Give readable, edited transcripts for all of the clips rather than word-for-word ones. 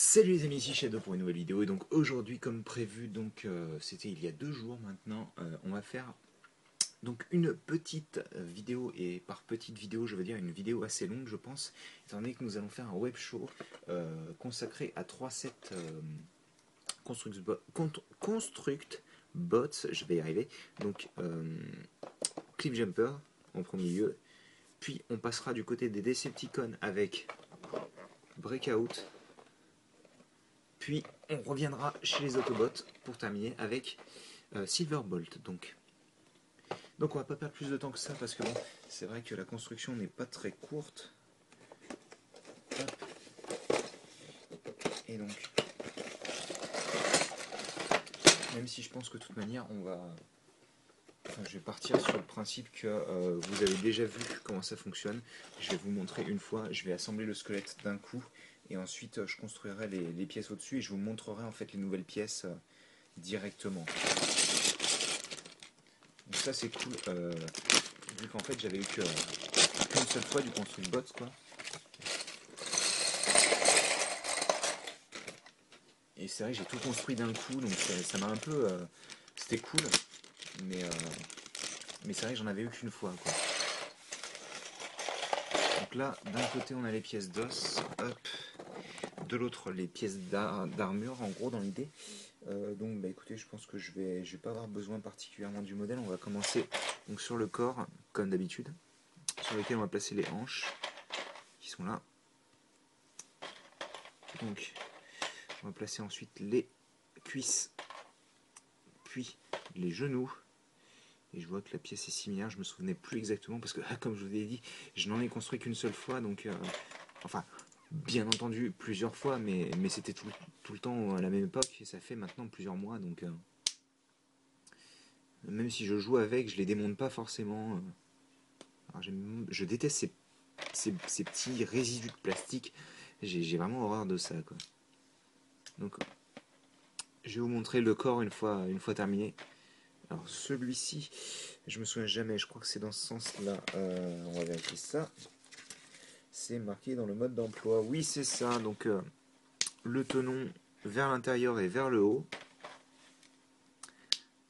Salut les amis, ici Shadow pour une nouvelle vidéo. Et donc aujourd'hui, comme prévu, c'était il y a 2 jours maintenant, on va faire donc une petite vidéo. Et par petite vidéo, je veux dire une vidéo assez longue, je pense, étant donné que nous allons faire un web show consacré à 3 sets construct bots. Je vais y arriver. Donc Cliff Jumper en premier lieu. Puis on passera du côté des Decepticons avec Breakout. Puis on reviendra chez les Autobots pour terminer avec Silverbolt. Donc on va pas perdre plus de temps que ça parce que bon, c'est vrai que la construction n'est pas très courte. Hop. Et donc, même si je pense que de toute manière on va... Enfin, je vais partir sur le principe que vous avez déjà vu comment ça fonctionne. Je vais vous montrer une fois, je vais assembler le squelette d'un coup et ensuite je construirai les pièces au-dessus et je vous montrerai en fait les nouvelles pièces directement. Donc ça c'est cool, vu qu'en fait j'avais eu qu'une seule fois du construit bots quoi. Et c'est vrai que j'ai tout construit d'un coup, donc ça m'a un peu... c'était cool, mais, euh, mais c'est vrai que j'en avais eu qu'une fois quoi. Donc là, d'un côté on a les pièces d'os, hop, de l'autre les pièces d'armure en gros dans l'idée. Donc bah écoutez, je pense que je vais pas avoir besoin particulièrement du modèle. On va commencer donc sur le corps, comme d'habitude, sur lequel on va placer les hanches, qui sont là. Donc on va placer ensuite les cuisses, puis les genoux. Et je vois que la pièce est similaire, je me souvenais plus exactement parce que comme je vous ai dit, je n'en ai construit qu'une seule fois, donc enfin bien entendu plusieurs fois, mais c'était tout le temps à la même époque et ça fait maintenant plusieurs mois, donc même si je joue avec, je les démonte pas forcément. Alors, je déteste ces petits résidus de plastique, j'ai vraiment horreur de ça quoi. Donc je vais vous montrer le corps une fois terminé. Alors celui-ci, je me souviens jamais, je crois que c'est dans ce sens-là. On va vérifier ça. C'est marqué dans le mode d'emploi. Oui, c'est ça. Donc le tenon vers l'intérieur et vers le haut.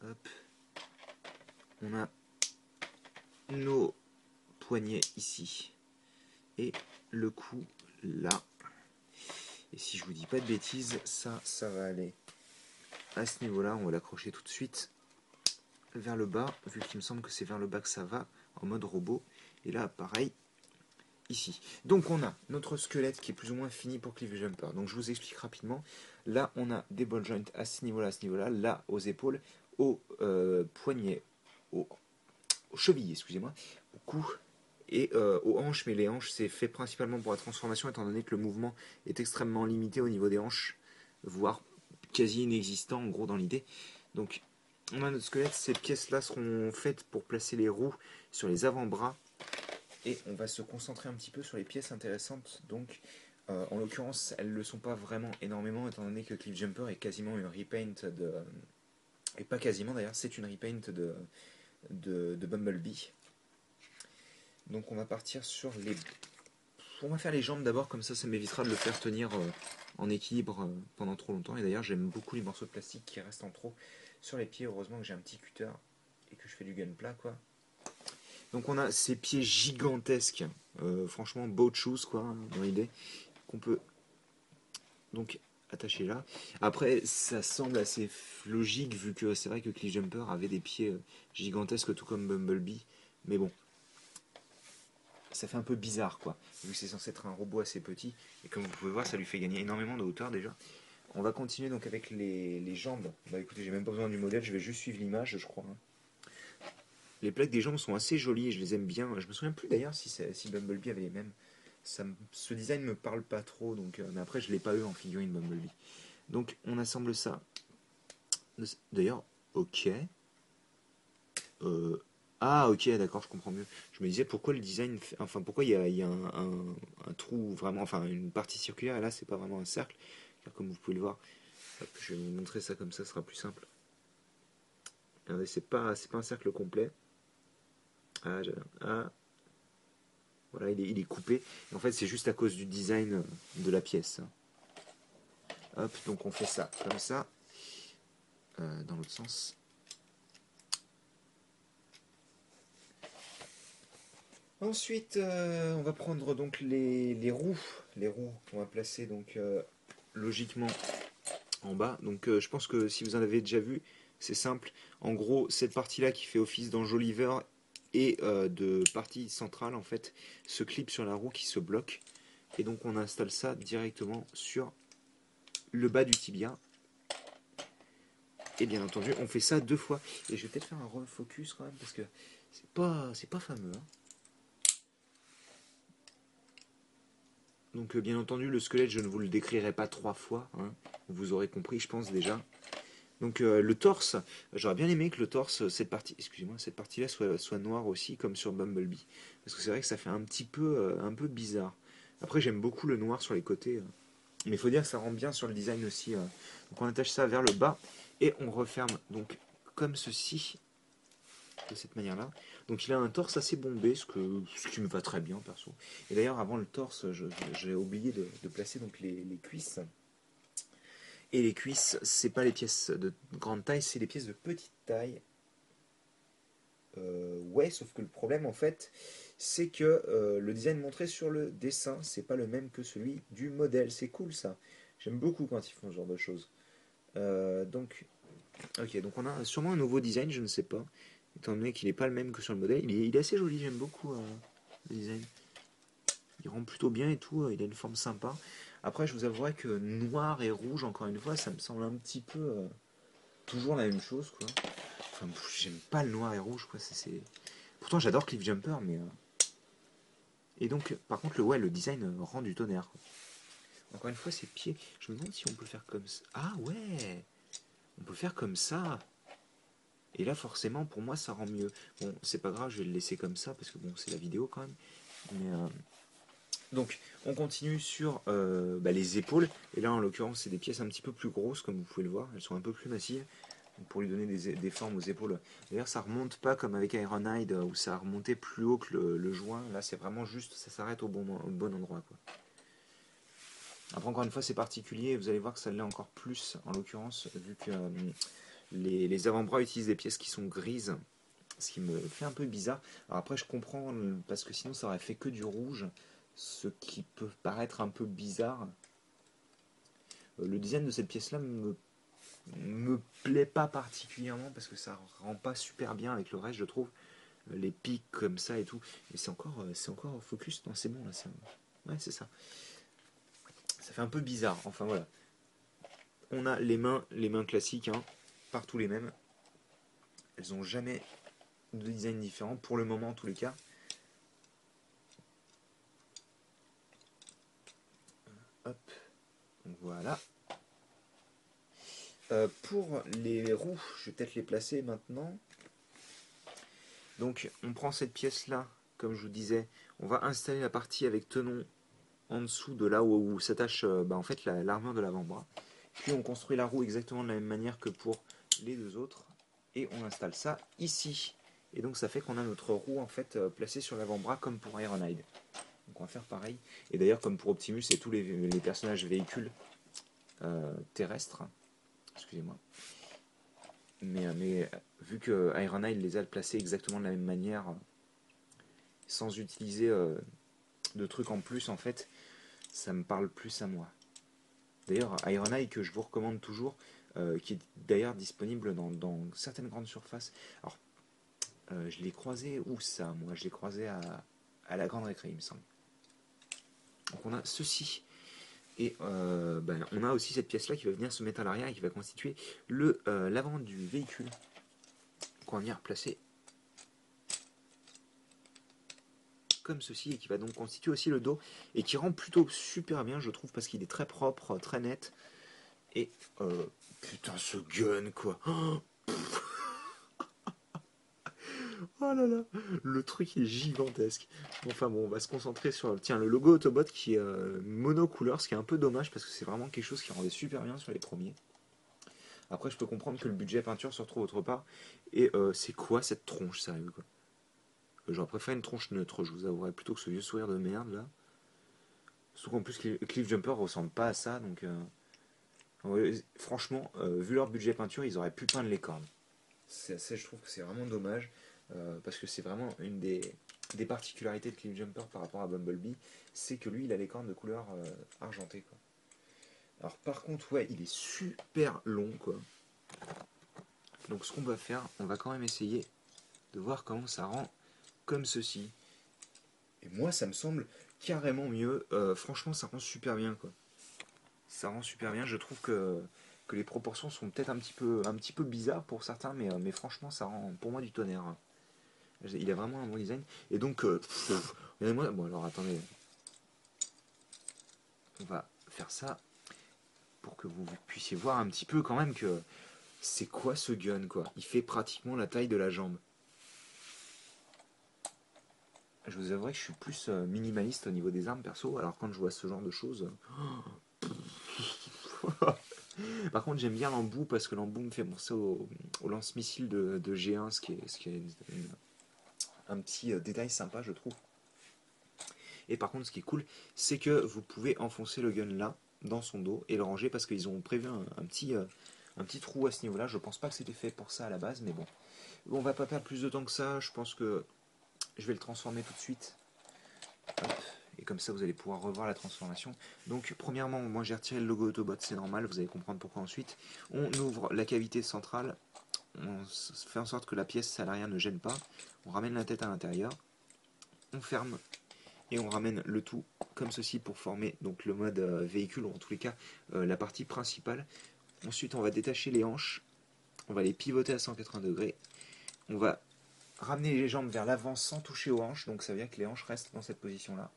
Hop. On a nos poignets ici. Et le cou là. Et si je vous dis pas de bêtises, ça va aller à ce niveau-là. On va l'accrocher tout de suite vers le bas, vu qu'il me semble que c'est vers le bas que ça va, en mode robot. Et là, pareil, ici. Donc on a notre squelette qui est plus ou moins fini pour Cliff Jumper. Donc je vous explique rapidement. Là, on a des ball joints à ce niveau-là, là aux épaules, aux poignets, aux chevilles, excusez-moi, au cou et aux hanches. Mais les hanches, c'est fait principalement pour la transformation, étant donné que le mouvement est extrêmement limité au niveau des hanches, voire quasi inexistant en gros dans l'idée. Donc on a notre squelette, ces pièces-là seront faites pour placer les roues sur les avant-bras. Et on va se concentrer un petit peu sur les pièces intéressantes. Donc, en l'occurrence, elles ne le sont pas vraiment énormément, étant donné que Cliff Jumper est quasiment une repaint de... Et pas quasiment d'ailleurs, c'est une repaint de Bumblebee. Donc on va partir sur les... On va faire les jambes d'abord, comme ça m'évitera de le faire tenir en équilibre pendant trop longtemps. Et d'ailleurs, j'aime beaucoup les morceaux de plastique qui restent en trop sur les pieds. Heureusement que j'ai un petit cutter et que je fais du gun plat, quoi. Donc on a ces pieds gigantesques, franchement boat shoes quoi, dans l'idée, qu'on peut donc attacher là. Après ça semble assez logique vu que c'est vrai que Cliff Jumper avait des pieds gigantesques tout comme Bumblebee, mais bon, ça fait un peu bizarre quoi, vu que c'est censé être un robot assez petit, et comme vous pouvez voir ça lui fait gagner énormément de hauteur déjà. On va continuer donc avec les jambes. Bah écoutez, j'ai même pas besoin du modèle, je vais juste suivre l'image je crois. Les plaques des jambes sont assez jolies et je les aime bien. Je me souviens plus d'ailleurs si Bumblebee avait les mêmes. Ce design me parle pas trop, donc, mais après je l'ai pas eu en figurine Bumblebee. Donc on assemble ça. D'ailleurs, ok. Ah ok, d'accord, je comprends mieux. Je me disais pourquoi le design, enfin pourquoi il y a un trou vraiment, enfin une partie circulaire et là c'est pas vraiment un cercle, car comme vous pouvez le voir, hop, je vais vous montrer ça comme ça, ce sera plus simple. Regardez, c'est pas un cercle complet. Ah, voilà, il est coupé. Et en fait, c'est juste à cause du design de la pièce. Hop, donc on fait ça comme ça, dans l'autre sens. Ensuite, on va prendre donc les roues. Les roues qu'on va placer donc logiquement en bas. Donc je pense que si vous en avez déjà vu, c'est simple. En gros, cette partie-là qui fait office d'enjoliveur et de partie centrale, en fait, se clip sur la roue qui se bloque. Et donc on installe ça directement sur le bas du tibia. Et bien entendu, on fait ça 2 fois. Et je vais peut-être faire un refocus quand même, parce que c'est pas fameux. Hein. Donc bien entendu, le squelette, je ne vous le décrirai pas 3 fois. Hein. Vous aurez compris, je pense déjà. Donc le torse, j'aurais bien aimé que le torse, cette partie, excusez-moi, cette partie-là soit noire aussi, comme sur Bumblebee. Parce que c'est vrai que ça fait un peu bizarre. Après, j'aime beaucoup le noir sur les côtés. Mais il faut dire que ça rend bien sur le design aussi. Donc on attache ça vers le bas et on referme donc comme ceci, de cette manière-là. Donc il a un torse assez bombé, ce qui me va très bien perso. Et d'ailleurs avant le torse, j'ai oublié de placer donc les cuisses. Et les cuisses, c'est pas les pièces de grande taille, c'est les pièces de petite taille. Ouais, sauf que le problème en fait, c'est que le design montré sur le dessin, c'est pas le même que celui du modèle. C'est cool ça. J'aime beaucoup quand ils font ce genre de choses. Donc, ok, donc on a sûrement un nouveau design, je ne sais pas, étant donné qu'il n'est pas le même que sur le modèle. Il est assez joli, j'aime beaucoup le design. Il rend plutôt bien et tout, il a une forme sympa. Après, je vous avouerai que noir et rouge, encore une fois, ça me semble un petit peu toujours la même chose, quoi. Enfin, j'aime pas le noir et rouge, quoi. Pourtant, j'adore Cliff Jumper, mais. Et donc, par contre, le design rend du tonnerre, quoi. Encore une fois, ses pieds. Je me demande si on peut faire comme ça. Ah ouais, on peut faire comme ça. Et là, forcément, pour moi, ça rend mieux. Bon, c'est pas grave, je vais le laisser comme ça parce que bon, c'est la vidéo quand même. Mais donc, on continue sur les épaules. Et là, en l'occurrence, c'est des pièces un petit peu plus grosses, comme vous pouvez le voir. Elles sont un peu plus massives pour lui donner des formes aux épaules. D'ailleurs, ça remonte pas comme avec Ironhide où ça remontait plus haut que le joint. Là, c'est vraiment juste, ça s'arrête au bon endroit, quoi. Après, encore une fois, c'est particulier. Vous allez voir que ça l'est encore plus, en l'occurrence, vu que les avant-bras utilisent des pièces qui sont grises, ce qui me fait un peu bizarre. Alors après, je comprends, parce que sinon, ça aurait fait que du rouge, ce qui peut paraître un peu bizarre. Le design de cette pièce-là me plaît pas particulièrement, parce que ça rend pas super bien avec le reste, je trouve. Les pics comme ça et tout. Mais c'est encore au focus. Non, c'est bon, là. Ouais, c'est ça. Ça fait un peu bizarre. Enfin, voilà. On a les mains classiques, hein, partout les mêmes. Elles ont jamais de design différent, pour le moment en tous les cas. Hop, donc voilà. Pour les roues, je vais peut-être les placer maintenant. Donc on prend cette pièce là, comme je vous disais, on va installer la partie avec tenon en dessous de là où s'attache en fait l'armure de l'avant-bras. Puis on construit la roue exactement de la même manière que pour les deux autres. Et on installe ça ici. Et donc ça fait qu'on a notre roue en fait placée sur l'avant-bras comme pour Ironhide. Donc on va faire pareil. Et d'ailleurs comme pour Optimus et tous les personnages véhicules terrestres, excusez-moi. Mais vu que Ironhide les a placés exactement de la même manière, sans utiliser de trucs en plus en fait, ça me parle plus à moi. D'ailleurs, Ironhide que je vous recommande toujours, qui est d'ailleurs disponible dans certaines grandes surfaces. Alors, je l'ai croisé où ça, moi? Je l'ai croisé à la Grande Récré, il me semble. Donc on a ceci. Et on a aussi cette pièce-là qui va venir se mettre à l'arrière et qui va constituer l'avant du véhicule qu'on va venir placer comme ceci et qui va donc constituer aussi le dos et qui rend plutôt super bien, je trouve, parce qu'il est très propre, très net. Et putain, ce gun quoi! Oh là là, le truc est gigantesque. Enfin bon, on va se concentrer sur le logo Autobot qui est monocouleur, ce qui est un peu dommage parce que c'est vraiment quelque chose qui rendait super bien sur les premiers. Après, je peux comprendre que le budget peinture se retrouve autre part. Et c'est quoi cette tronche, sérieux quoi? J'aurais préféré une tronche neutre, je vous avouerai, plutôt que ce vieux sourire de merde là. Surtout qu'en plus, Cliff Jumper ressemble pas à ça, donc. Ouais, franchement, vu leur budget peinture, ils auraient pu peindre les cornes. Je trouve que c'est vraiment dommage, parce que c'est vraiment une des particularités de Cliffjumper par rapport à Bumblebee, c'est que lui, il a les cornes de couleur argentée, quoi. Alors par contre, ouais, il est super long, quoi. Donc ce qu'on va faire, on va quand même essayer de voir comment ça rend comme ceci. Et moi, ça me semble carrément mieux. Franchement, ça rend super bien, quoi. Ça rend super bien. Je trouve que les proportions sont peut-être un petit peu bizarres pour certains, mais franchement, ça rend pour moi du tonnerre. Il a vraiment un bon design. Et donc, regardez-moi. Bon, alors attendez. On va faire ça pour que vous puissiez voir un petit peu quand même que c'est quoi ce gun, quoi. Il fait pratiquement la taille de la jambe. Je vous avouerai que je suis plus minimaliste au niveau des armes perso, alors quand je vois ce genre de choses. Par contre, j'aime bien l'embout parce que l'embout me fait penser au lance-missile de G1, ce qui est un petit détail sympa, je trouve. Et par contre, ce qui est cool, c'est que vous pouvez enfoncer le gun là, dans son dos, et le ranger parce qu'ils ont prévu un petit trou à ce niveau-là. Je pense pas que c'était fait pour ça à la base, mais bon. On va pas perdre plus de temps que ça. Je pense que je vais le transformer tout de suite. Hop. Et comme ça, vous allez pouvoir revoir la transformation. Donc, premièrement, moi j'ai retiré le logo Autobot, c'est normal, vous allez comprendre pourquoi ensuite. On ouvre la cavité centrale, on fait en sorte que la pièce à l'arrière ne gêne pas. On ramène la tête à l'intérieur, on ferme et on ramène le tout comme ceci pour former donc le mode véhicule, ou en tous les cas la partie principale. Ensuite, on va détacher les hanches, on va les pivoter à 180 degrés. On va ramener les jambes vers l'avant sans toucher aux hanches, donc ça veut dire que les hanches restent dans cette position-là.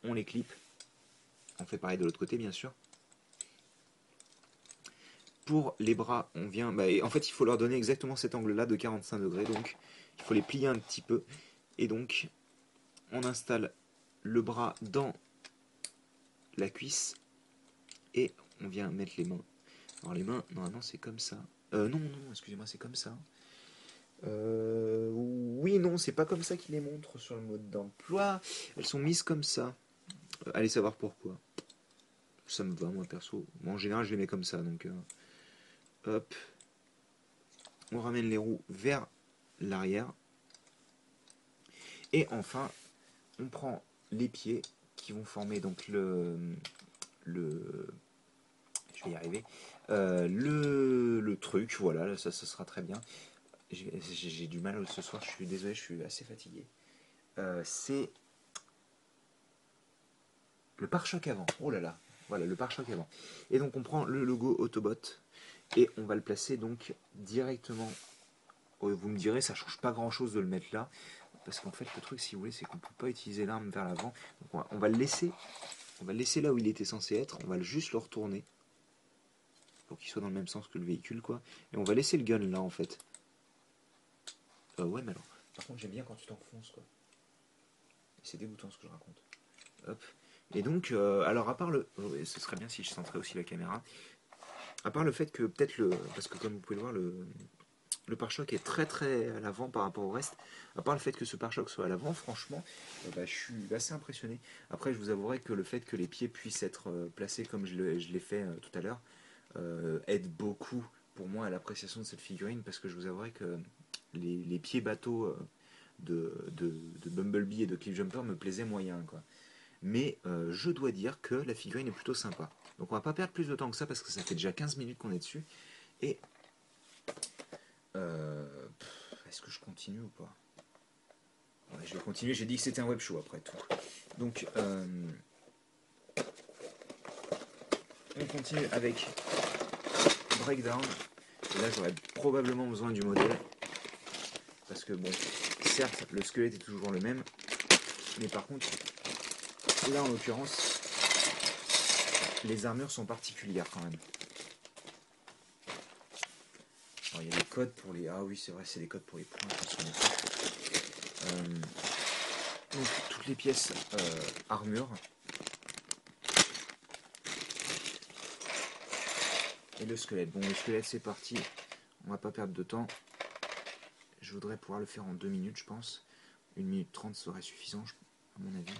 On les clip. On fait pareil de l'autre côté, bien sûr. Pour les bras, on vient... en fait, il faut leur donner exactement cet angle-là de 45 degrés. Donc, il faut les plier un petit peu. Et donc, on installe le bras dans la cuisse. Et on vient mettre les mains. Alors, les mains, normalement, c'est comme ça. Non, excusez-moi, c'est comme ça. Oui, non, c'est pas comme ça qu'il les montre sur le mode d'emploi. Elles sont mises comme ça. Allez savoir pourquoi. Ça me va, moi, perso. Moi, en général, je les mets comme ça. Donc, hop. On ramène les roues vers l'arrière. Et enfin, on prend les pieds qui vont former donc je vais y arriver, le truc, voilà, ça sera très bien. J'ai du mal ce soir, je suis désolé, je suis assez fatigué. C'est le pare-choc avant, oh là là, voilà, le pare-choc avant. Et donc on prend le logo Autobot et on va le placer donc directement. Vous me direz, ça change pas grand chose de le mettre là, parce qu'en fait le truc, si vous voulez, c'est qu'on peut pas utiliser l'arme vers l'avant. Donc on va le laisser là où il était censé être, on va juste le retourner pour qu'il soit dans le même sens que le véhicule, quoi. Et on va laisser le gun là, en fait. Ouais, mais alors, par contre, j'aime bien quand tu t'enfonces, quoi. C'est dégoûtant ce que je raconte. Hop. Et donc, alors à part le... ce serait bien si je centrais aussi la caméra. À part le fait que peut-être parce que comme vous pouvez le voir, le pare-choc est très très à l'avant par rapport au reste. À part le fait que ce pare-choc soit à l'avant, franchement, je suis assez impressionné. Après, je vous avouerai que le fait que les pieds puissent être placés comme je l'ai fait tout à l'heure aide beaucoup pour moi à l'appréciation de cette figurine, parce que je vous avouerai que les pieds bateaux de Bumblebee et de Cliffjumper me plaisaient moyen, quoi. Mais je dois dire que la figurine est plutôt sympa. Donc on va pas perdre plus de temps que ça parce que ça fait déjà 15 minutes qu'on est dessus. Et est-ce que je continue ou pas? Ouais, je vais continuer, j'ai dit que c'était un web show après tout. Donc on continue avec Breakdown. Et là j'aurais probablement besoin du modèle. Parce que bon, certes le squelette est toujours le même. Mais par contre, là en l'occurrence, les armures sont particulières quand même. Alors, il y a des codes pour les... Ah oui, c'est vrai, c'est des codes pour les points. Donc toutes les pièces armure. Et le squelette. Bon, le squelette c'est parti. On va pas perdre de temps. Je voudrais pouvoir le faire en 2 minutes, je pense. 1 minute 30 serait suffisant, à mon avis.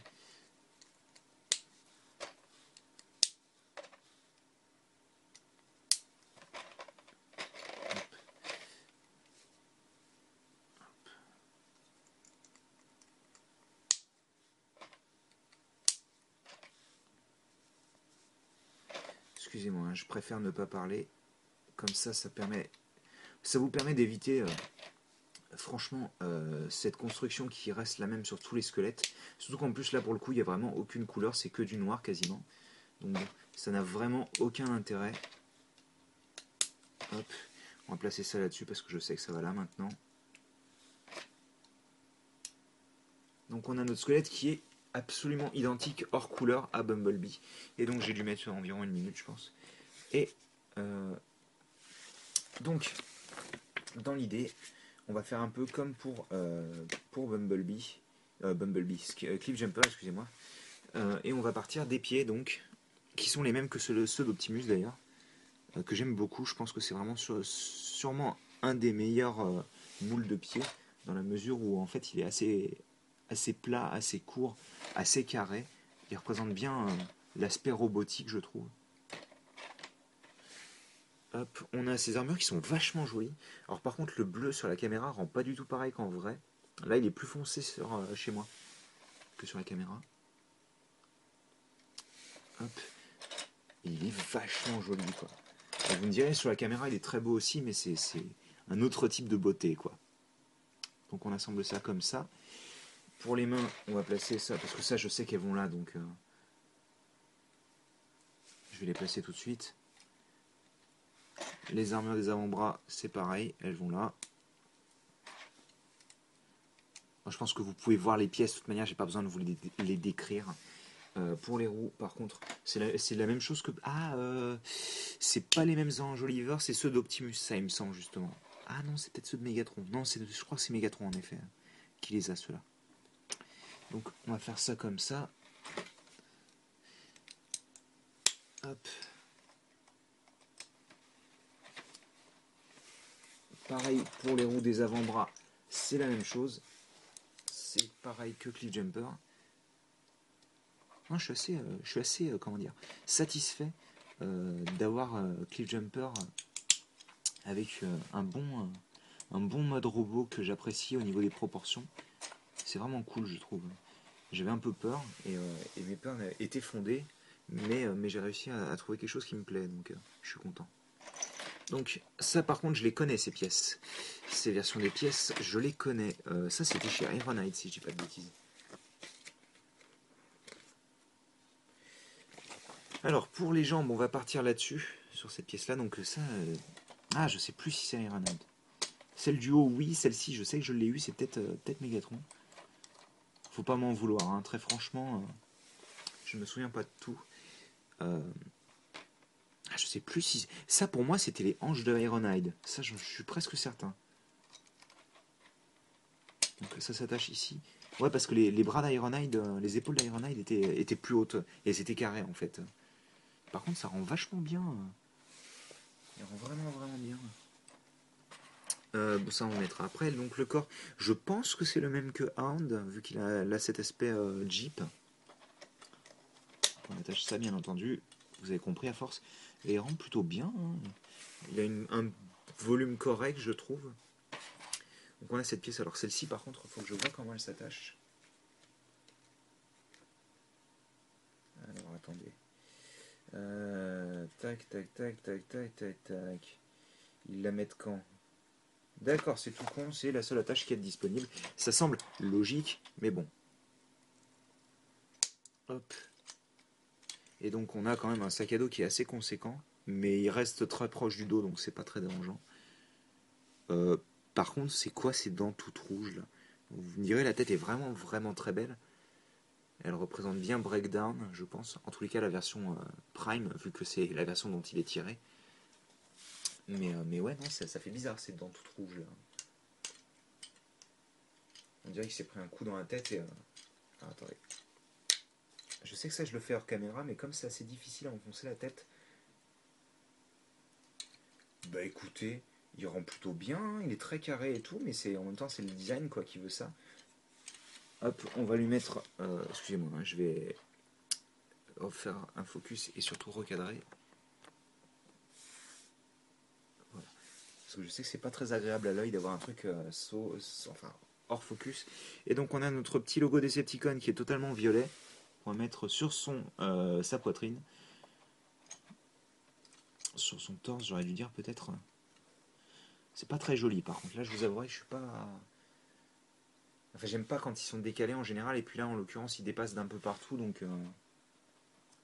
excusez-moi, hein, je préfère ne pas parler. Comme ça vous permet d'éviter, franchement, cette construction qui reste la même sur tous les squelettes. Surtout qu'en plus, là, pour le coup, il n'y a vraiment aucune couleur, c'est que du noir quasiment. Donc bon, ça n'a vraiment aucun intérêt. Hop, on va placer ça là-dessus parce que je sais que ça va là maintenant. Donc on a notre squelette qui est absolument identique hors couleur à Bumblebee. Et donc j'ai dû mettre sur environ 1 minute, je pense. Et donc, dans l'idée, on va faire un peu comme pour Bumblebee. Cliff Jumper, excusez-moi. Et on va partir des pieds, donc, qui sont les mêmes que ceux d'Optimus d'ailleurs, que j'aime beaucoup. Je pense que c'est vraiment sûrement un des meilleurs moules de pieds, dans la mesure où en fait il est assez plat, assez court, assez carré. Il représente bien l'aspect robotique, je trouve. Hop, on a ces armures qui sont vachement jolies. Alors par contre, le bleu sur la caméra rend pas du tout pareil qu'en vrai. Là, il est plus foncé chez moi que sur la caméra. Hop, il est vachement joli, quoi. Alors, vous me direz, sur la caméra, il est très beau aussi, mais c'est un autre type de beauté, quoi. Donc on assemble ça comme ça. Pour les mains, on va placer ça, parce que ça, je sais qu'elles vont là, donc je vais les placer tout de suite. Les armures des avant-bras, c'est pareil, elles vont là. Moi, je pense que vous pouvez voir les pièces, de toute manière, j'ai pas besoin de vous les décrire. Pour les roues, par contre, c'est la même chose que... c'est pas les mêmes enjoliveurs, c'est ceux d'Optimus, ça, il me semble, justement. Ah non, c'est peut-être ceux de Megatron. Non, je crois que c'est Megatron, en effet, qui les a, ceux-là. Donc, on va faire ça comme ça. Hop. Pareil pour les roues des avant-bras, c'est la même chose. C'est pareil que Cliff Jumper. Non, je suis assez comment dire, satisfait d'avoir Cliff Jumper avec un bon mode robot que j'apprécie au niveau des proportions. C'est vraiment cool, je trouve. J'avais un peu peur et mes peurs étaient fondées, mais j'ai réussi à trouver quelque chose qui me plaît, donc je suis content. Donc ça par contre je les connais ces pièces. Ces versions des pièces, je les connais. Ça c'était chez Ironhide si je dis pas de bêtises. Alors pour les jambes, on va partir là-dessus, sur cette pièce-là. Donc ça... je sais plus si c'est Ironhide. Celle du haut, oui. Celle-ci, je sais que je l'ai eu, c'est peut-être Megatron. Faut pas m'en vouloir, hein. Très franchement, je me souviens pas de tout. Je sais plus si... Ça pour moi c'était les hanches de Ironhide. Ça je suis presque certain. Donc ça s'attache ici. Ouais, parce que les bras d'Ironhide, les épaules d'Ironhide étaient plus hautes. Et elles étaient carrées en fait. Par contre, ça rend vachement bien. Ça rend vraiment, vraiment bien. Ça on mettra après. Donc le corps, je pense que c'est le même que Hound, vu qu'il a cet aspect Jeep. On attache ça bien entendu. Vous avez compris à force. Et il rend plutôt bien. Hein. Il a un volume correct, je trouve. Donc on a cette pièce. Alors celle-ci, par contre, il faut que je vois comment elle s'attache. Alors attendez. Tac, tac, tac, tac, tac, tac, tac. Ils la mettent quand? D'accord, c'est tout con, c'est la seule attache qui est disponible. Ça semble logique, mais bon. Hop. Et donc on a quand même un sac à dos qui est assez conséquent, mais il reste très proche du dos, donc c'est pas très dérangeant. Par contre, c'est quoi ces dents toutes rouges là? Vous me direz, la tête est vraiment, vraiment très belle. Elle représente bien Breakdown, je pense. En tous les cas, la version Prime, vu que c'est la version dont il est tiré. Mais ouais, non, ça fait bizarre ces dents toutes rouges là. On dirait qu'il s'est pris un coup dans la tête et... attendez. Je sais que ça je le fais hors caméra, mais comme c'est assez difficile à enfoncer la tête... Bah écoutez, il rend plutôt bien, hein, il est très carré et tout, mais en même temps c'est le design quoi qui veut ça. Hop, on va lui mettre... excusez-moi, hein, je vais faire un focus et surtout recadrer. Voilà. Parce que je sais que c'est pas très agréable à l'œil d'avoir un truc enfin, hors focus. Et donc on a notre petit logo Decepticon qui est totalement violet. On va mettre sur sa poitrine. sur son torse, j'aurais dû dire peut-être. C'est pas très joli par contre. Là, je vous avouerai que je suis pas. Enfin, j'aime pas quand ils sont décalés en général, et puis là, en l'occurrence, ils dépassent d'un peu partout, donc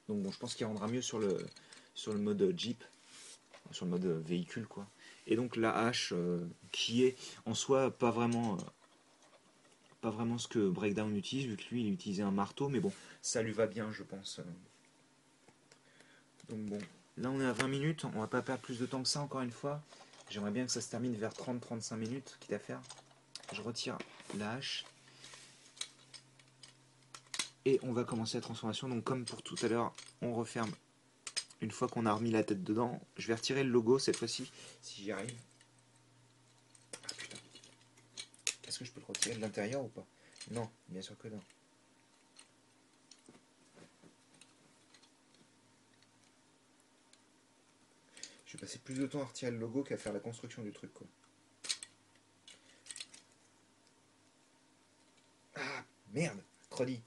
bon, je pense qu'il rendra mieux sur le mode Jeep, sur le mode véhicule, quoi. Et donc la hache, qui est en soi pas vraiment ce que Breakdown utilise, vu que lui, il utilisait un marteau, mais bon, ça lui va bien, je pense. Donc bon, là, on est à 20 minutes, on va pas perdre plus de temps que ça, encore une fois. J'aimerais bien que ça se termine vers 30-35 minutes, quitte à faire. Je retire la hache. Et on va commencer la transformation. Donc comme pour tout à l'heure, on referme une fois qu'on a remis la tête dedans. Je vais retirer le logo cette fois-ci, si j'y arrive. Ah putain. Est-ce que je peux le retirer de l'intérieur ou pas? Non, bien sûr que non. Je vais passer plus de temps à retirer le logo qu'à faire la construction du truc, quoi. Ah, merde, cruddy.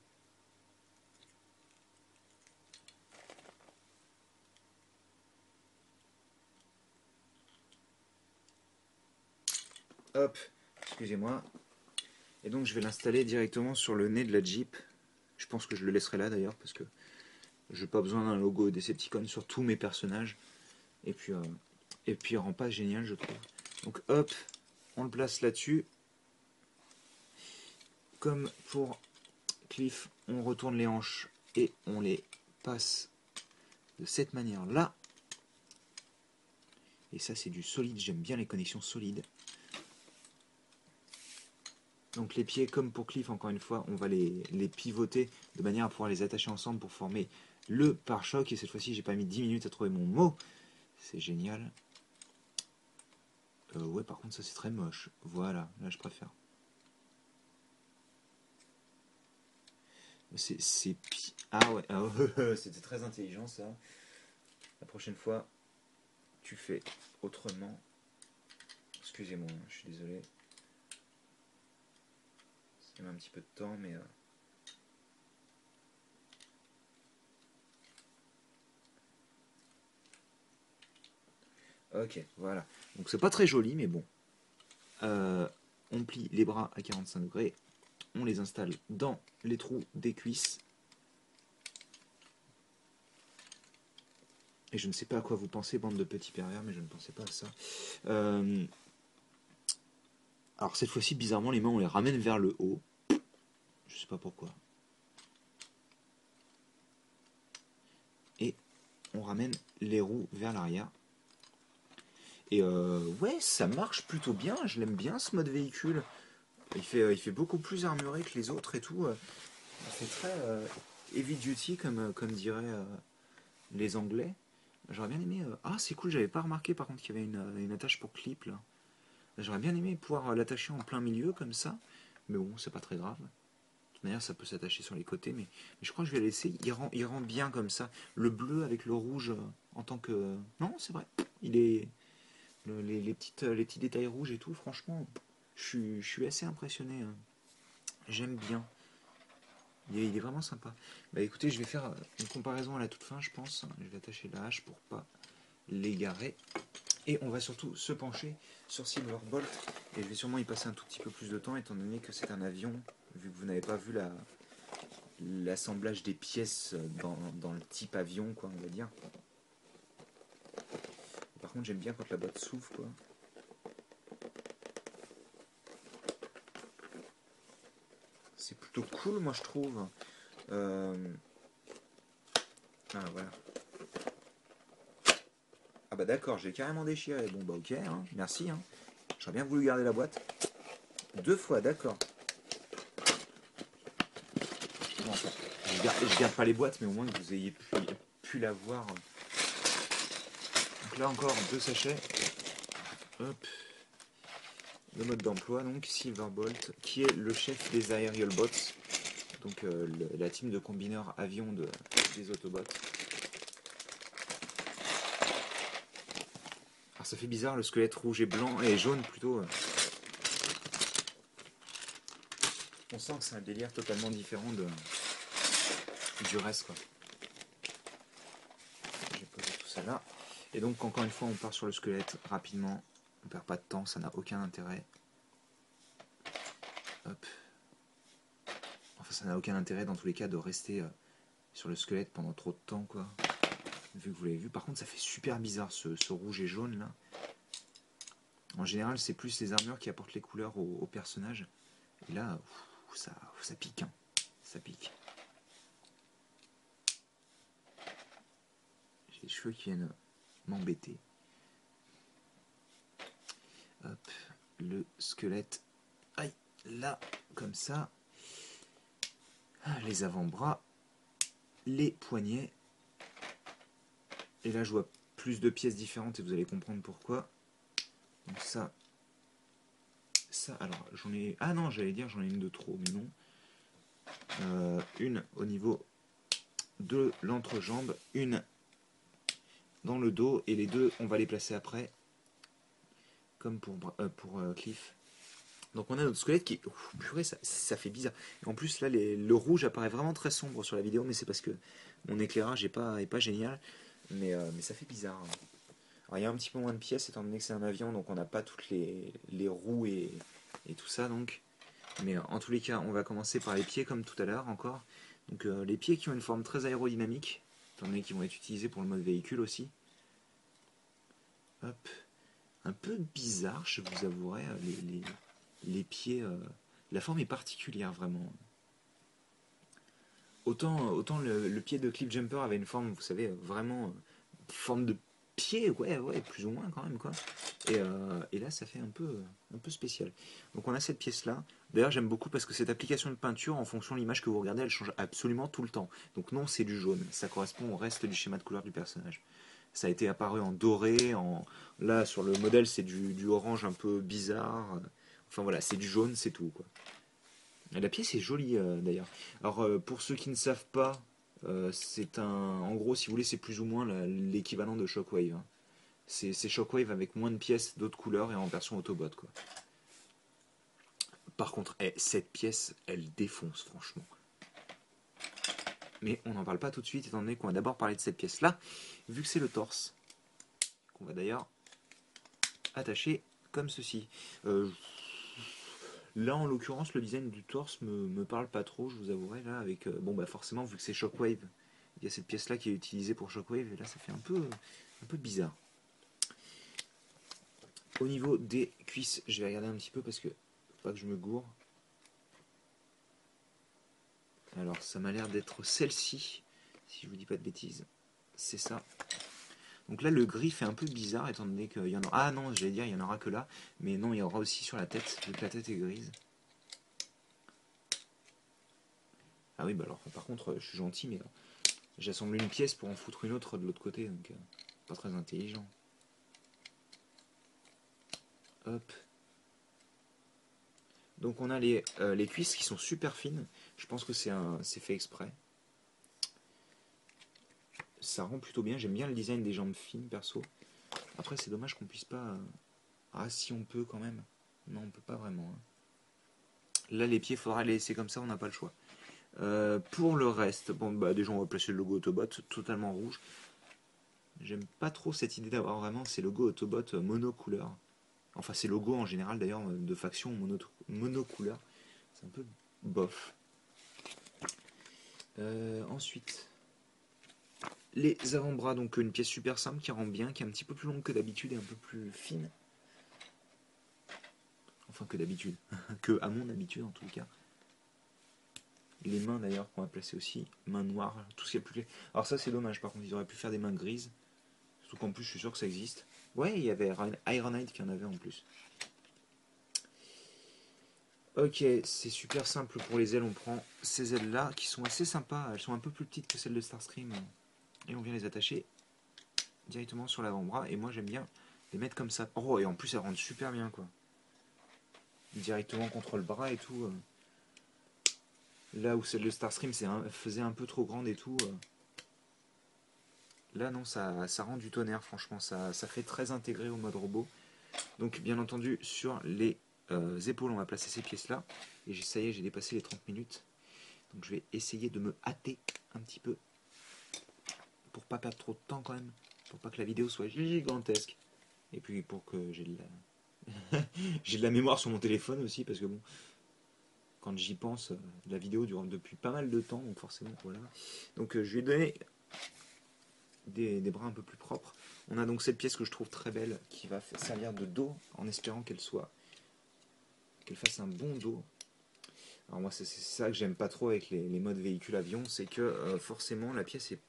Hop, excusez-moi. Et donc je vais l'installer directement sur le nez de la Jeep. Je pense que je le laisserai là d'ailleurs, parce que je n'ai pas besoin d'un logo Decepticon sur tous mes personnages. Et puis il rend pas génial, je trouve. Donc hop, on le place là-dessus. Comme pour Cliff, on retourne les hanches et on les passe de cette manière-là. Et ça, c'est du solide. J'aime bien les connexions solides. Donc les pieds, comme pour Cliff, encore une fois, on va les pivoter de manière à pouvoir les attacher ensemble pour former le pare-choc. Et cette fois-ci, j'ai pas mis 10 minutes à trouver mon mot. C'est génial. Ouais, par contre, ça c'est très moche. Voilà, là je préfère. Ah ouais, c'était très intelligent ça. La prochaine fois, tu fais autrement. Excusez-moi, je suis désolé. Ça met un petit peu de temps, mais... Ok, voilà. Donc c'est pas très joli, mais bon. On plie les bras à 45 degrés. On les installe dans les trous des cuisses. Et je ne sais pas à quoi vous pensez, bande de petits pervers, mais je ne pensais pas à ça. Alors cette fois-ci, bizarrement, les mains, on les ramène vers le haut. Je sais pas pourquoi. Et on ramène les roues vers l'arrière. Et ouais, ça marche plutôt bien. Je l'aime bien ce mode véhicule. Il fait beaucoup plus armuré que les autres et tout. C'est très heavy duty, comme diraient les Anglais. J'aurais bien aimé. Ah, c'est cool, j'avais pas remarqué par contre qu'il y avait une attache pour clip là. J'aurais bien aimé pouvoir l'attacher en plein milieu comme ça. Mais bon, c'est pas très grave. De toute manière, ça peut s'attacher sur les côtés. Mais je crois que je vais laisser. Il rend bien comme ça. Le bleu avec le rouge en tant que. Non, c'est vrai. Il est. Les petits détails rouges et tout, franchement, je suis assez impressionné. J'aime bien. Il est vraiment sympa. Bah écoutez, je vais faire une comparaison à la toute fin, je pense. Je vais attacher la hache pour pas l'égarer. Et on va surtout se pencher sur Silverbolt. Et je vais sûrement y passer un tout petit peu plus de temps, étant donné que c'est un avion, vu que vous n'avez pas vu l'assemblage des pièces dans le type avion, quoi, on va dire. Par contre, j'aime bien quand la boîte s'ouvre, quoi. C'est plutôt cool, moi, je trouve. Ah, voilà. Ah bah d'accord, j'ai carrément déchiré. Bon bah ok, hein, merci. Hein. J'aurais bien voulu garder la boîte. 2 fois, d'accord. Bon, enfin, je garde pas les boîtes, mais au moins que vous ayez pu la voir. Donc là encore, 2 sachets. Hop. Le mode d'emploi, donc Silverbolt, qui est le chef des Aerial Bots. Donc la team de combineurs avions des Autobots. Alors ça fait bizarre le squelette rouge et blanc, et jaune plutôt. On sent que c'est un délire totalement différent du reste, quoi. Je vais poser tout ça là. Et donc encore une fois on part sur le squelette rapidement, on perd pas de temps, ça n'a aucun intérêt. Hop. Enfin ça n'a aucun intérêt dans tous les cas de rester sur le squelette pendant trop de temps quoi. Vu que vous l'avez vu, par contre ça fait super bizarre ce rouge et jaune là. En général c'est plus les armures qui apportent les couleurs au personnage. Et là ça pique hein. Ça pique. J'ai les cheveux qui viennent m'embêter. Hop, le squelette. Aïe, là, comme ça. Les avant-bras. Les poignets. Et là, je vois plus de pièces différentes et vous allez comprendre pourquoi. Donc ça. Ça, alors, j'en ai... Ah non, j'allais dire j'en ai une de trop, mais non. Une au niveau de l'entrejambe. Une dans le dos. Et les deux, on va les placer après. Comme pour Cliff. Donc on a notre squelette qui... Ouf, purée, ça fait bizarre. Et en plus là le rouge apparaît vraiment très sombre sur la vidéo, mais c'est parce que mon éclairage est pas génial. Mais ça fait bizarre. Alors il y a un petit peu moins de pièces étant donné que c'est un avion, donc on n'a pas toutes les roues et tout ça. Donc. Mais en tous les cas, on va commencer par les pieds comme tout à l'heure encore. Donc les pieds qui ont une forme très aérodynamique, étant donné qu'ils vont être utilisés pour le mode véhicule aussi. Hop. Un peu bizarre, je vous avouerai, les pieds, la forme est particulière vraiment. Autant le pied de Cliff Jumper avait une forme, vous savez, vraiment forme de pied, ouais, plus ou moins quand même quoi. Et là, ça fait un peu spécial. Donc on a cette pièce là. D'ailleurs, j'aime beaucoup parce que cette application de peinture, en fonction de l'image que vous regardez, elle change absolument tout le temps. Donc non, c'est du jaune. Ça correspond au reste du schéma de couleur du personnage. Ça a été apparu en doré, là sur le modèle c'est du orange un peu bizarre. Enfin voilà, c'est du jaune, c'est tout quoi. Et la pièce est jolie d'ailleurs. Alors pour ceux qui ne savent pas, en gros si vous voulez c'est plus ou moins l'équivalent de Shockwave. Hein. C'est Shockwave avec moins de pièces, d'autres couleurs et en version Autobot quoi. Par contre, cette pièce, elle défonce franchement. Mais on n'en parle pas tout de suite étant donné qu'on va d'abord parler de cette pièce là, vu que c'est le torse. Qu'on va d'ailleurs attaché comme ceci. Là en l'occurrence le design du torse me parle pas trop, je vous avouerai là avec bon bah forcément vu que c'est Shockwave, il y a cette pièce là qui est utilisée pour Shockwave et là ça fait un peu bizarre. Au niveau des cuisses, je vais regarder un petit peu parce que faut pas que je me gourre. Alors ça m'a l'air d'être celle-ci, si je vous dis pas de bêtises. C'est ça. Donc là, le gris fait un peu bizarre, étant donné qu'il y en aura... Ah non, j'allais dire, il y en aura que là. Mais non, il y aura aussi sur la tête, vu que la tête est grise. Ah oui, bah alors, par contre, je suis gentil, mais j'assemble une pièce pour en foutre une autre de l'autre côté, donc pas très intelligent. Hop. Donc on a les cuisses qui sont super fines. Je pense que c'est fait exprès. Ça rend plutôt bien. J'aime bien le design des jambes fines, perso. Après, c'est dommage qu'on puisse pas... Ah, si on peut quand même. Non, on peut pas vraiment. Hein. Là, les pieds, faudra les laisser comme ça, on n'a pas le choix. Pour le reste, bon, bah, déjà, on va placer le logo Autobot totalement rouge. J'aime pas trop cette idée d'avoir vraiment ces logos Autobot monocouleurs. Enfin, ces logos en général, d'ailleurs, de faction monocouleurs. C'est un peu bof. Ensuite, les avant-bras, donc une pièce super simple qui rend bien, qui est un petit peu plus longue que d'habitude et un peu plus fine. Enfin, que d'habitude. Que à mon habitude, en tout cas. Les mains, d'ailleurs, qu'on va placer aussi. Mains noires, tout ce qui est plus clair. Alors ça, c'est dommage, par contre, ils auraient pu faire des mains grises. Surtout qu'en plus, je suis sûr que ça existe. Ouais, il y avait Ironhide qui en avait en plus. Ok, c'est super simple pour les ailes. On prend ces ailes-là qui sont assez sympas. Elles sont un peu plus petites que celles de Starscream. Et on vient les attacher directement sur l'avant-bras. Et moi, j'aime bien les mettre comme ça. Oh, et en plus, elles rendent super bien, quoi. Directement contre le bras et tout. Là où celle de Starscream faisait un peu trop grande et tout. Là, non, ça rend du tonnerre, franchement. Ça fait très intégré au mode robot. Donc, bien entendu, sur les épaules, on va placer ces pièces-là. Et ça y est, j'ai dépassé les 30 minutes. Donc, je vais essayer de me hâter un petit peu. Pour pas perdre trop de temps, quand même. pour pas que la vidéo soit gigantesque. Et puis pour que j'ai de la... j'ai de la mémoire sur mon téléphone aussi, parce que bon, quand j'y pense, la vidéo dure depuis pas mal de temps, donc forcément, voilà. Donc je lui ai donné des bras un peu plus propres. On a donc cette pièce que je trouve très belle, qui va servir de dos, en espérant qu'elle fasse un bon dos. Alors moi c'est ça que j'aime pas trop avec les modes véhicule avion, c'est que forcément la pièce est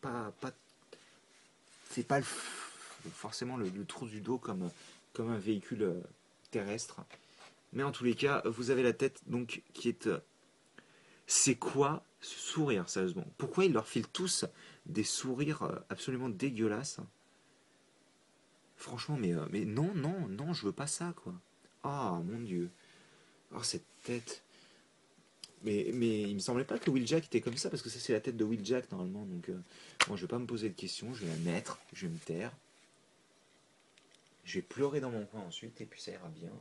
c'est pas forcément le trou du dos comme un véhicule terrestre. Mais en tous les cas, vous avez la tête donc qui est... c'est quoi ce sourire, sérieusement? Pourquoi ils leur filent tous des sourires absolument dégueulasses? Franchement, mais non, non, non, je veux pas ça, quoi. Ah, mon Dieu. Oh, cette tête. Mais il me semblait pas que Wheeljack était comme ça, parce que ça, c'est la tête de Wheeljack, normalement. Donc, moi, je vais pas me poser de questions, je vais la mettre, je vais me taire. Je vais pleurer dans mon coin ensuite, et puis ça ira bien.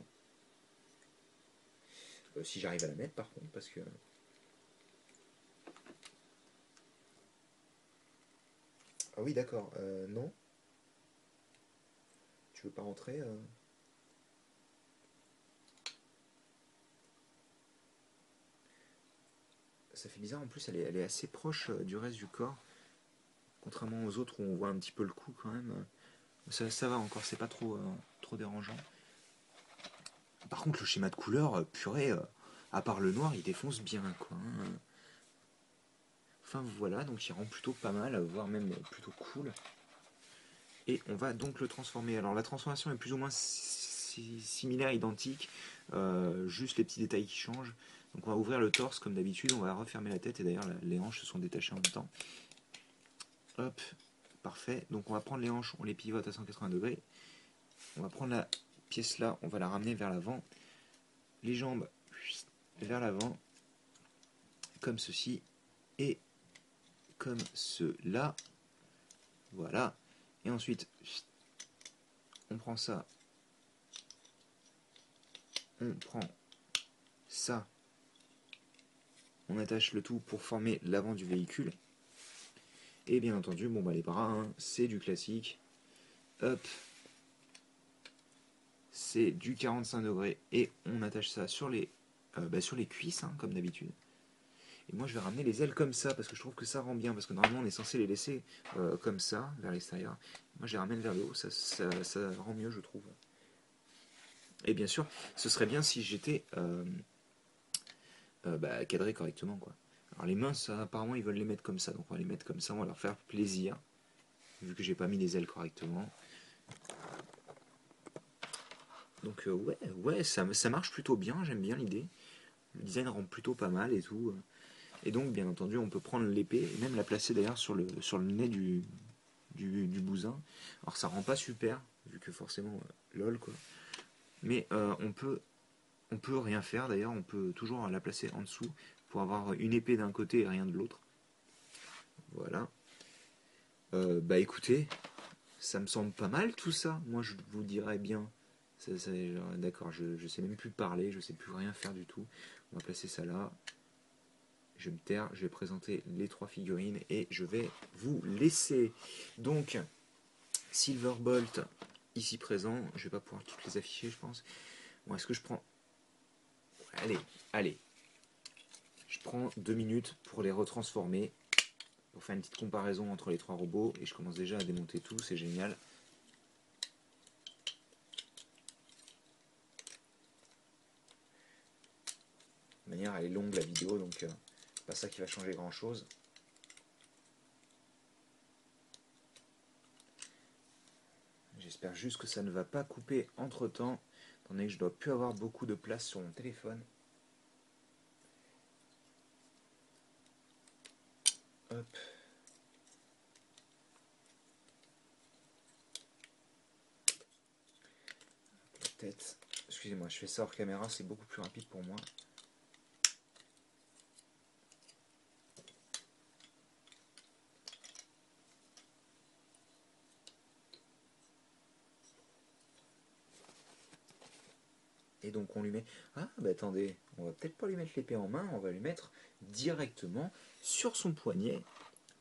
Si j'arrive à la mettre, par contre, parce que... Ah oui, d'accord. Non. Tu veux pas rentrer Ça fait bizarre, en plus, elle est assez proche du reste du corps. Contrairement aux autres où on voit un petit peu le cou quand même. Ça va encore, c'est pas trop dérangeant. Par contre, le schéma de couleur, purée, à part le noir, il défonce bien, quoi. Hein. Enfin voilà, donc il rend plutôt pas mal, voire même plutôt cool. Et on va donc le transformer. Alors la transformation est plus ou moins similaire, identique, juste les petits détails qui changent. Donc on va ouvrir le torse comme d'habitude, on va refermer la tête, et d'ailleurs les hanches se sont détachées en même temps. Hop, parfait. Donc on va prendre les hanches, on les pivote à 180 degrés. On va prendre la pièce là, on va la ramener vers l'avant. Les jambes vers l'avant, comme ceci, et comme cela. Voilà. Et ensuite, on prend ça, on prend ça, on attache le tout pour former l'avant du véhicule. Et bien entendu, bon bah les bras, hein, c'est du classique. Hop, c'est du 45 degrés et on attache ça sur sur les cuisses, hein, comme d'habitude. Et moi je vais ramener les ailes comme ça parce que je trouve que ça rend bien, parce que normalement on est censé les laisser comme ça, vers l'extérieur. Moi je les ramène vers le haut, ça rend mieux je trouve. Et bien sûr, ce serait bien si j'étais cadré correctement, quoi. Alors les mains, ça, apparemment ils veulent les mettre comme ça, donc on va les mettre comme ça, on va leur faire plaisir, vu que j'ai pas mis les ailes correctement. Donc ouais, ça marche plutôt bien, j'aime bien l'idée. Le design rend plutôt pas mal et tout. Et donc bien entendu on peut prendre l'épée et même la placer d'ailleurs sur le nez du bousin. Alors ça rend pas super, vu que forcément lol quoi. Mais on peut rien faire d'ailleurs, on peut toujours la placer en dessous pour avoir une épée d'un côté et rien de l'autre. Voilà. Bah écoutez, ça me semble pas mal tout ça. Moi je vous dirais bien. D'accord, je sais même plus parler, je sais plus rien faire du tout. On va placer ça là. Je me taire, je vais présenter les trois figurines et je vais vous laisser. Donc, Silverbolt, ici présent. Je vais pas pouvoir toutes les afficher, je pense. Bon, est-ce que je prends... Allez. Je prends 2 minutes pour les retransformer, pour faire une petite comparaison entre les trois robots. Et je commence déjà à démonter tout, c'est génial. De manière, elle est longue la vidéo, donc c'est pas ça qui va changer grand-chose. J'espère juste que ça ne va pas couper entre-temps, étant donné que je dois plus avoir beaucoup de place sur mon téléphone. Hop. La tête. Excusez-moi, je fais ça hors caméra, c'est beaucoup plus rapide pour moi. Et donc on lui met... Ah bah attendez, on va peut-être pas lui mettre l'épée en main, on va lui mettre directement sur son poignet,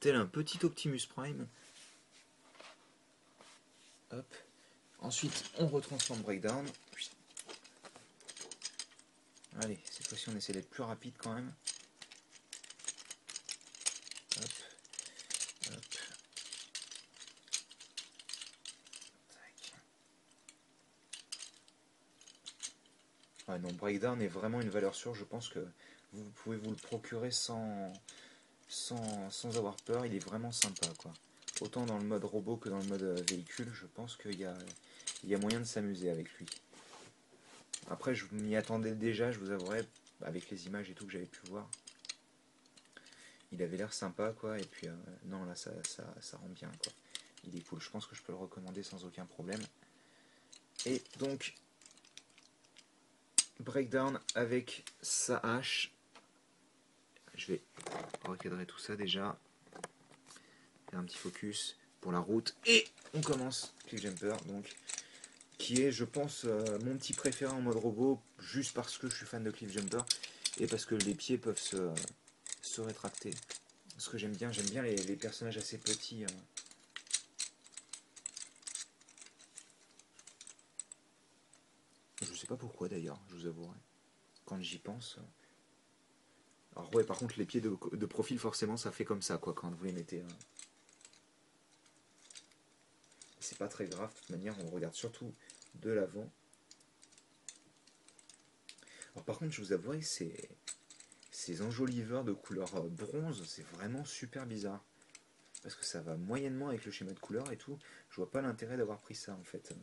tel un petit Optimus Prime. Hop. Ensuite, on retransforme breakdown. Allez, cette fois-ci, on essaie d'être plus rapide quand même. Hop. Hop. Tac. Ouais, non, breakdown est vraiment une valeur sûre. Je pense que vous pouvez vous le procurer sans avoir peur. Il est vraiment sympa, quoi. Autant dans le mode robot que dans le mode véhicule, je pense qu'il y a moyen de s'amuser avec lui. Après, je m'y attendais déjà, je vous avouerai, avec les images et tout que j'avais pu voir. Il avait l'air sympa, quoi, et puis, non, là, ça rend bien, quoi. Il est cool, je pense que je peux le recommander sans aucun problème. Et donc, breakdown avec sa hache. Je vais recadrer tout ça déjà. Faire un petit focus pour la route. Et on commence Cliff Jumper, donc, qui est, je pense, mon petit préféré en mode robot, juste parce que je suis fan de Cliff Jumper, et parce que les pieds peuvent se rétracter. Ce que j'aime bien les personnages assez petits. Je sais pas pourquoi d'ailleurs, je vous avouerai. Quand j'y pense. Alors ouais, par contre, les pieds de profil, forcément, ça fait comme ça, quoi, quand vous les mettez. C'est pas très grave, de toute manière, on regarde surtout de l'avant. Alors par contre, je vous avouerai, ces enjoliveurs de couleur bronze, c'est vraiment super bizarre. Parce que ça va moyennement avec le schéma de couleur et tout. Je vois pas l'intérêt d'avoir pris ça, en fait.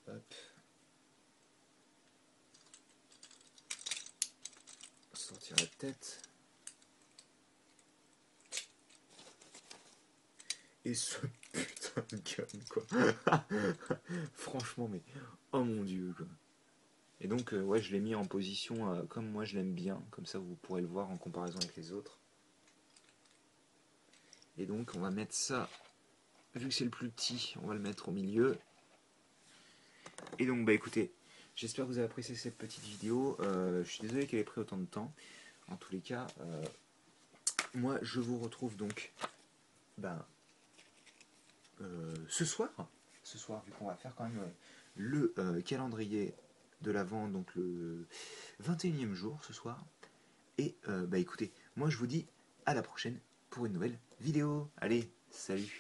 Hop. Sortir la tête. Et ce putain de gun, quoi. Franchement, mais... Oh mon dieu, quoi. Et donc, ouais, je l'ai mis en position comme moi je l'aime bien. Comme ça, vous pourrez le voir en comparaison avec les autres. Et donc, on va mettre ça... Vu que c'est le plus petit, on va le mettre au milieu. Et donc, bah écoutez, j'espère que vous avez apprécié cette petite vidéo. Je suis désolé qu'elle ait pris autant de temps. En tous les cas, moi, je vous retrouve donc... Ben, ce soir, vu qu'on va faire quand même le calendrier de l'Avent, donc le 21e jour ce soir. Et bah écoutez, moi je vous dis à la prochaine pour une nouvelle vidéo. Allez, salut!